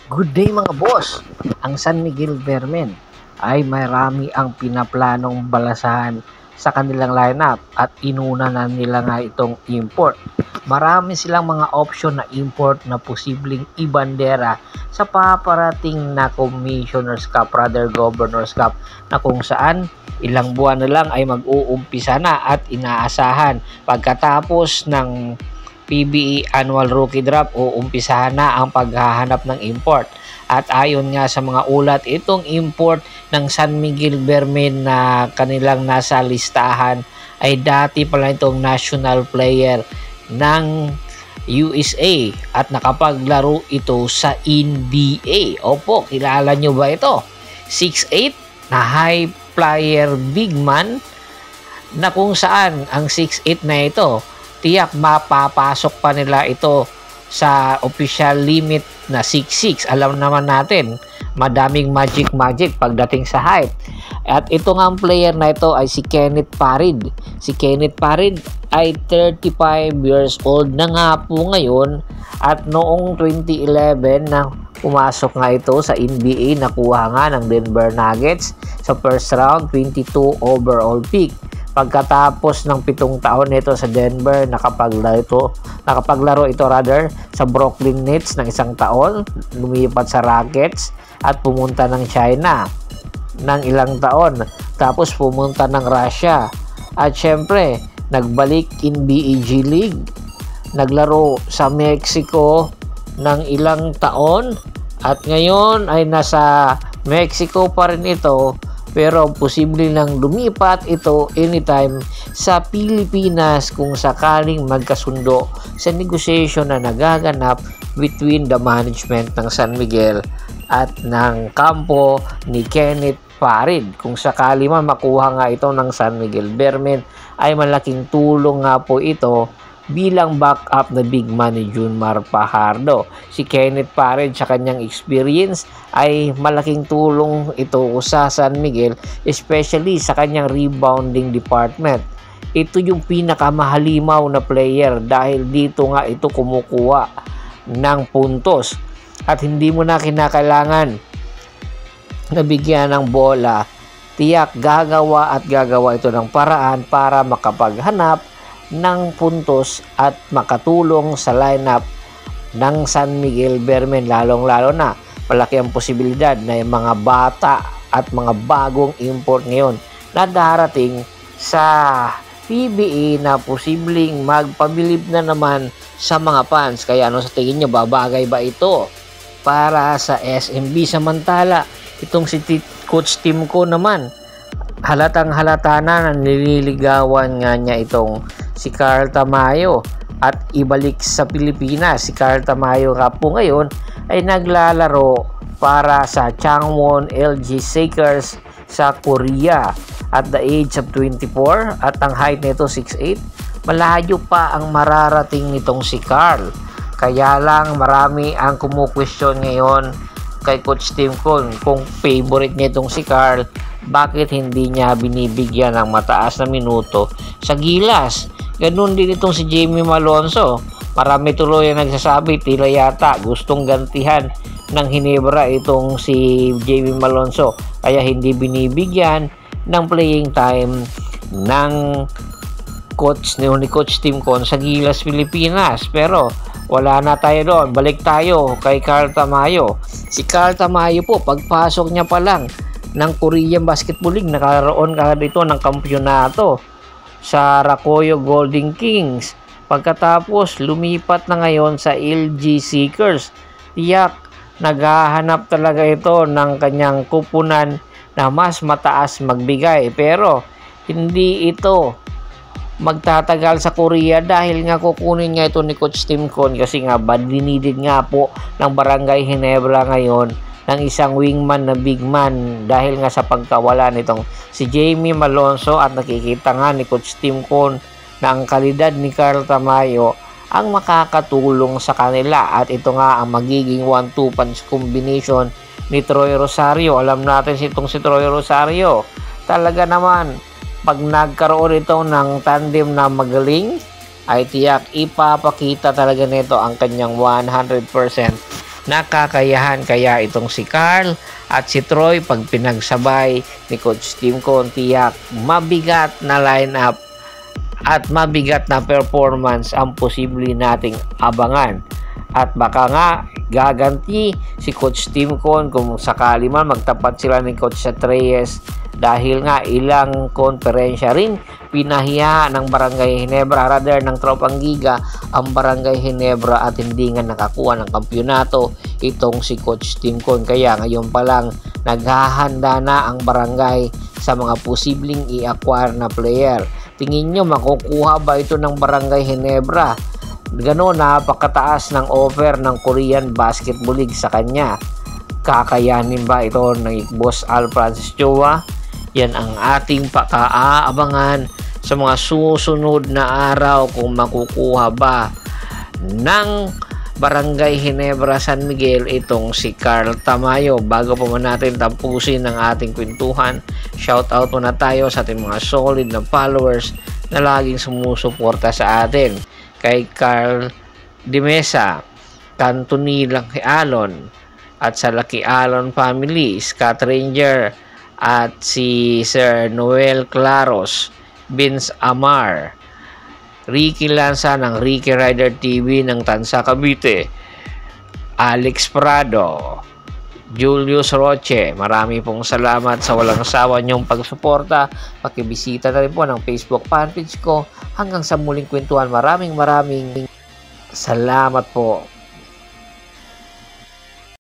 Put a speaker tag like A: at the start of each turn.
A: Good day mga boss! Ang San Miguel Vermen ay marami ang pinaplanong balasahan sa kanilang lineup at inuna na nila nga itong import. Marami silang mga option na import na posibleng ibandera sa paparating na Commissioner's Cup, rather Governor's Cup, na kung saan ilang buwan na lang ay mag-uumpisa na at inaasahan pagkatapos ng PBE Annual Rookie Draft o umpisahan na ang paghahanap ng import. At ayon nga sa mga ulat, itong import ng San Miguel Vermen na kanilang nasa listahan ay dati pala itong national player ng USA at nakapaglaro ito sa NBA. Opo, kilala nyo ba ito? 6'8" na high flyer big man na kung saan ang 6'8" na ito tiyak mapapasok pa nila ito sa official limit na 6'6". Alam naman natin, madaming magic pagdating sa height. At ito nga ang player na ito ay si Kenneth Farid. Si Kenneth Farid ay 35 years old na nga po ngayon at noong 2011 na pumasok nga ito sa NBA, nakuha nga ng Denver Nuggets sa first round, 22 overall pick. Pagkatapos ng 7 taon nito sa Denver, nakapaglaro ito sa Brooklyn Nets ng 1 taon, lumipat sa Rockets at pumunta ng China ng ilang taon, tapos pumunta ng Russia at syempre nagbalik NBA G League, naglaro sa Mexico ng ilang taon at ngayon ay nasa Mexico pa rin ito, pero posible lang lumipat ito anytime sa Pilipinas kung sakaling magkasundo sa negotiation na nagaganap between the management ng San Miguel at ng kampo ni Kenneth Farid. Kung sakali man makuha nga ito ng San Miguel Vermen, ay malaking tulong nga po ito bilang backup na big man ni Junmar Fajardo. Si Kenneth Farid sa kanyang experience ay malaking tulong ito sa San Miguel, especially sa kanyang rebounding department. Ito yung pinakamahalimaw na player dahil dito nga ito kumukuha ng puntos at hindi mo na kinakailangan na bigyan ng bola. Tiyak gagawa ito ng paraan para makapaghanap ng puntos at makatulong sa lineup ng San Miguel Vermen, lalong-lalo na malaki ang posibilidad na yung mga bata at mga bagong import ngayon na darating sa PBA na posibleng magpabilib na naman sa mga fans. Kaya ano sa tingin nyo, babagay ba ito para sa SMB? Samantala itong si Coach Tim ko naman, halatang halata na nililigawan nga niya itong si Carl Tamayo at ibalik sa Pilipinas. Si Carl Tamayo nga po ngayon ay naglalaro para sa Changwon LG Shakers sa Korea at the age of 24 at ang height nito 6'8". Malayo pa ang mararating nitong si Carl. Kaya lang marami ang kumu-question ngayon kay Coach Tim Con kung favorite niya itong si Carl, bakit hindi niya binibigyan ng mataas na minuto sa Gilas. Ganun din itong si Jamie Malonzo. Marami tuloy ang nagsasabi tila yata gustong gantihan ng Hinebra itong si Jamie Malonzo, kaya hindi binibigyan ng playing time ng coach ni Coach Tim Con sa Gilas Pilipinas. Pero wala na tayo doon, balik tayo kay Carl Tamayo. Si Carl Tamayo po, pagpasok niya pa lang ng Korean Basketball League, nakaroon ka dito ng kampyonato sa Rakoyo Golden Kings. Pagkatapos lumipat na ngayon sa LG Seekers. Tiyak naghahanap talaga ito ng kanyang kupunan na mas mataas magbigay, pero hindi ito magtatagal sa Korea dahil nga kukunin nga ito ni Coach Tim Con kasi nga dinidid nga po ng Barangay Ginebra ngayon ng isang wingman na big man dahil nga sa pagkawala nitong si Jamie Malonzo, at nakikita nga ni Coach Tim Con na ang kalidad ni Carl Tamayo ang makakatulong sa kanila at ito nga ang magiging 1-2 punch combination ni Troy Rosario. Alam natin si Troy Rosario, talaga naman pag nagkaroon ito ng tandem na magaling ay tiyak ipapakita talaga nito ang kanyang 100% nakakayahan kaya itong si Carl at si Troy pag pinagsabay ni Coach Tim Con, tiyak mabigat na lineup at mabigat na performance ang posible nating abangan. At baka nga gaganti si Coach Tim Con kung sakali man magtapat sila ni Coach Reyes, dahil nga ilang konferensya rin pinahiya ng Barangay Ginebra, rather ng Tropang Giga ang Barangay Ginebra, at hindi nga nakakuha ng kampyonato itong si Coach Tim Con. Kaya ngayon pa lang naghahanda na ang barangay sa mga posibleng i-acquire na player. Tingin nyo makukuha ba ito ng Barangay Ginebra? Gano'n, napakataas ng offer ng Korean Basketball League sa kanya. Kakayanin ba ito ng Boss Al Francis Chua? Yan ang ating pakaabangan sa mga susunod na araw, kung makukuha ba ng Barangay Ginebra San Miguel itong si Carl Tamayo. Bago pa man natin tapusin ang ating kwentuhan, shoutout muna tayo sa ating mga solid na followers na laging sumusuporta sa atin. Kay Carl Dimesa, Cantoni Lucky Alon, at sa Lucky Alon family, Scott Ranger, at si Sir Noel Claros, Vince Amar, Ricky Lanza ng Ricky Rider TV ng Tansa Cavite, Alex Prado, Julius Roche. Marami pong salamat sa walang sawa niyong pagsuporta. Pakibisita na rin po ng Facebook fanpage ko. Hanggang sa muling kwentuhan, maraming salamat po.